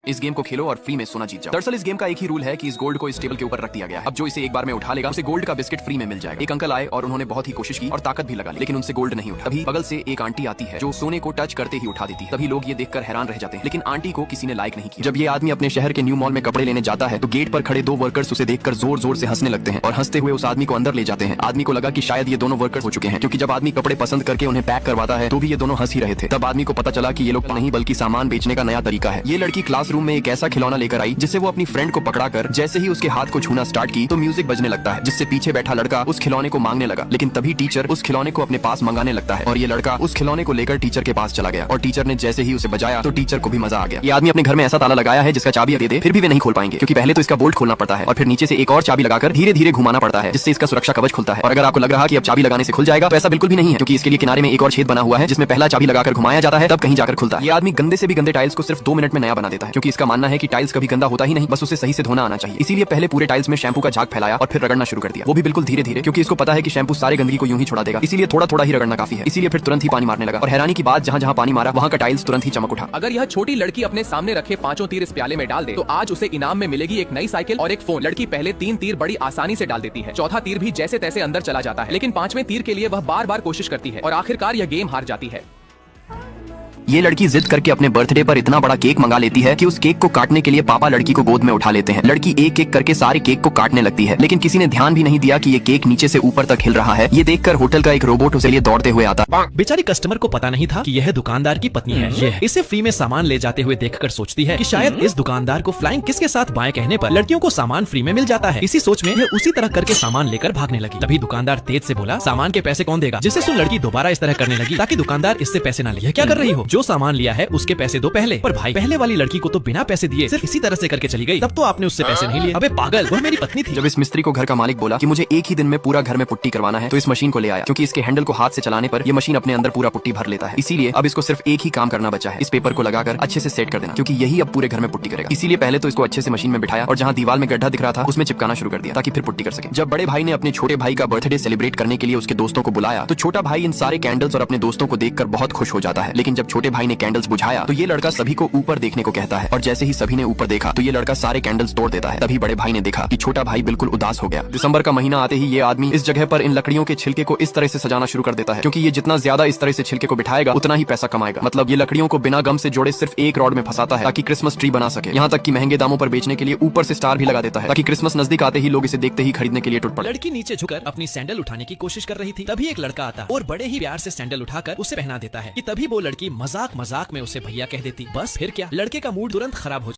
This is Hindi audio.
इस गेम को खेलो और फ्री में सोना जीत जाओ। दरअसल इस गेम का एक ही रूल है कि इस गोल्ड को इस टेबल के ऊपर रख दिया गया है। अब जो इसे एक बार में उठा लेगा उसे गोल्ड का बिस्किट फ्री में मिल जाएगा। एक अंकल आए और उन्होंने बहुत ही कोशिश की और ताकत भी लगा ली, लेकिन उनसे गोल्ड नहीं उठा। तभी बगल से एक आंटी आती है जो सोने को टच करते ही उठा देती है। तभी लोग ये देखकर हैरान रह जाते हैं, लेकिन आंटी को किसी ने लाइक नहीं किया। जब ये आदमी अपने शहर के न्यू मॉल में कपड़े लेने जाता है तो गेट पर खड़े 2 वर्कर्स उसे देखकर जोर जोर से हंसने लगते हैं और हंसते हुए उस आदमी को अंदर ले जाते हैं। आदमी को लगा कि शायद ये दोनों वर्कर्स हो चुके हैं, क्योंकि जब आदमी कपड़े पसंद करके उन्हें पैक करवाता है तो भी ये दोनों हंस ही रहे थे। तब आदमी को पता चला कि ये लोग नहीं बल्कि सामान बेचने का नया तरीका है। ये लड़की क्लासरूम में एक ऐसा खिलौना लेकर आई जिससे वो अपनी फ्रेंड को पकड़ाकर जैसे ही उसके हाथ को छूना स्टार्ट की तो म्यूजिक बजने लगता है, जिससे पीछे बैठा लड़का उस खिलौने को मांगने लगा। लेकिन तभी टीचर उस खिलौने को अपने पास मंगाने लगता है और ये लड़का उस खिलौने को लेकर टीचर के पास चला गया और टीचर ने जैसे ही उसे बजाया तो टीचर को भी मजा आ गया। ये आदमी अपने घर में ऐसा ताला लगाया है जिसका चाबी दे दे फिर भी वे नहीं खोल पाएंगे, क्योंकि पहले तो इसका बोल्ट खोलना पड़ता है और फिर नीचे से एक और चाबी लगाकर धीरे धीरे घुमाना पड़ता है, जिससे इसका सुरक्षा कवच खुलता है। और अगर आपको लग रहा कि अब चाबी लगाने से खुल जाएगा तो ऐसा बिल्कुल भी नहीं है, क्योंकि इसके लिए किनारे में एक और छेद बना हुआ है जिसमें पहला चाबी लगाकर घुमाया जाता है तब कहीं जाकर खुलता है। ये आदमी गंदे से भी गंदे टाइल्स को सिर्फ 2 मिनट में नया बना देता है, क्योंकि इसका मानना है कि टाइल्स कभी गंदा होता ही नहीं, बस उसे सही से धोना आना चाहिए। इसीलिए पहले पूरे टाइल्स में शैम्पू का झाग फैलाया और फिर रगड़ना शुरू कर दिया, वो भी बिल्कुल धीरे धीरे, क्योंकि इसको पता है कि शैम्पू सारे गंदगी को यूं ही छुड़ा देगा, इसीलिए थोड़ा थोड़ा ही रगड़ना काफी है। इसीलिए फिर तुरंत ही पानी मारने लगा और हैरानी की बात जहां जहां पानी मारा वहां का टाइल्स तुरंत ही चमक उठा। अगर यह छोटी लड़की अपने सामने रखे 5 तीर इस प्याले में डाल दे तो आज उसे इनाम में मिलेगी एक नई साइकिल और एक फोन। लड़की पहले 3 तीर बड़ी आसानी से डाल देती है, चौथा तीर भी जैसे तैसे अंदर चला जाता है, लेकिन 5वें तीर के लिए वह बार बार कोशिश करती है और आखिरकार यह गेम हार जाती है। ये लड़की जिद करके अपने बर्थडे पर इतना बड़ा केक मंगा लेती है कि उस केक को काटने के लिए पापा लड़की को गोद में उठा लेते हैं। लड़की एक एक करके सारे केक को काटने लगती है, लेकिन किसी ने ध्यान भी नहीं दिया कि ये केक नीचे से ऊपर तक हिल रहा है। ये देखकर होटल का एक रोबोट उसे लिए दौड़ते हुए आता। बेचारी कस्टमर को पता नहीं था कि यह दुकानदार की पत्नी है। यह इसे फ्री में सामान ले जाते हुए देखकर सोचती है कि शायद इस दुकानदार को फ्लाइंग किस के साथ बाएं कहने पर लड़कियों को सामान फ्री में मिल जाता है। इसी सोच में यह उसी तरह करके सामान लेकर भागने लगी। तभी दुकानदार तेज से बोला, सामान के पैसे कौन देगा? जिससे सुन लड़की दोबारा इस तरह करने लगी ताकि दुकानदार इससे पैसे ना ले। क्या कर रही हो? जो सामान लिया है उसके पैसे दो पहले। पर भाई, पहले वाली लड़की को तो बिना पैसे दिए सिर्फ इसी तरह से करके चली गई, तब तो आपने उससे पैसे नहीं लिए। अबे पागल, वह मेरी पत्नी थी। जब इस मिस्त्री को घर का मालिक बोला कि मुझे एक ही दिन में पूरा घर में पुट्टी करवाना है तो इस मशीन को ले आया, क्योंकि इसके हैंडल को हाथ से चलाने पर ये मशीन अपने अंदर पूरा पुट्टी भर लेता है। इसीलिए अब इसको सिर्फ एक ही काम करना बचा है, इस पेपर को लगाकर अच्छे से सेट कर देना, क्योंकि यही अब पूरे घर में पुट्टी करेगा। इसीलिए पहले तो इसको अच्छे से मशीन में बिठाया और जहाँ दीवार में गड्ढा दिख रहा था उसमें चिपकाना शुरू कर दिया ताकि फिर पुट्टी कर सके। जब बड़े भाई ने अपने छोटे भाई का बर्थडे सेलिब्रेट करने के लिए उसके दोस्तों को बुलाया तो छोटा भाई इन सारे कैंडल्स और अपने दोस्तों को देखकर बहुत खुश हो जाता है। लेकिन जब छोटे भाई ने कैंडल्स बुझाया तो ये लड़का सभी को ऊपर देखने को कहता है और जैसे ही सभी ने ऊपर देखा तो ये लड़का सारे कैंडल्स तोड़ देता है। तभी बड़े भाई ने देखा कि छोटा भाई बिल्कुल उदास हो गया। दिसंबर का महीना आते ही ये आदमी इस जगह पर इन लकड़ियों के छिलके को इस तरह से सजाना शुरू कर देता है, क्योंकि ये जितना ज्यादा इस तरह से छिलके को बिठाएगा उतना ही पैसा कमाएगा। मतलब ये लकड़ियों को बिना गम से जोड़े सिर्फ एक रॉड में फंसाता है ताकि क्रिसमस ट्री बना सके। यहाँ तक कि महंगे दामों पर बेचने के लिए ऊपर से स्टार भी लगा देता है ताकि क्रिसमस नजदीक आते ही लोग इसे देखते ही खरीदने के लिए टूट पड़े। लड़की नीचे झुककर अपनी सैंडल उठाने की कोशिश कर रही थी। तभी एक लड़का आता और बड़े ही प्यार से सैंडल उठाकर उसे पहना देता है कि तभी वो लड़की मजाक मजाक में उसे भैया कह देती। बस फिर क्या, लड़के का मूड तुरंत खराब हो